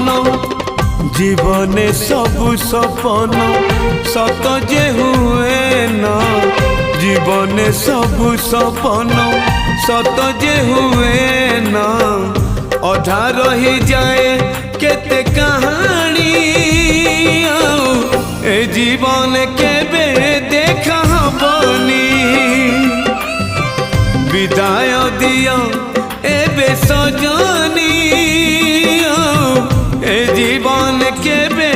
सपन जीवने सबु सपन सत जे हुए ना जीवने सबु सपन सत जे हुए ना अधा रही जाए केते कहानी ए जीवन केबे देखा हबनी विदाय दिया एबे सजनी ए जीवन केबे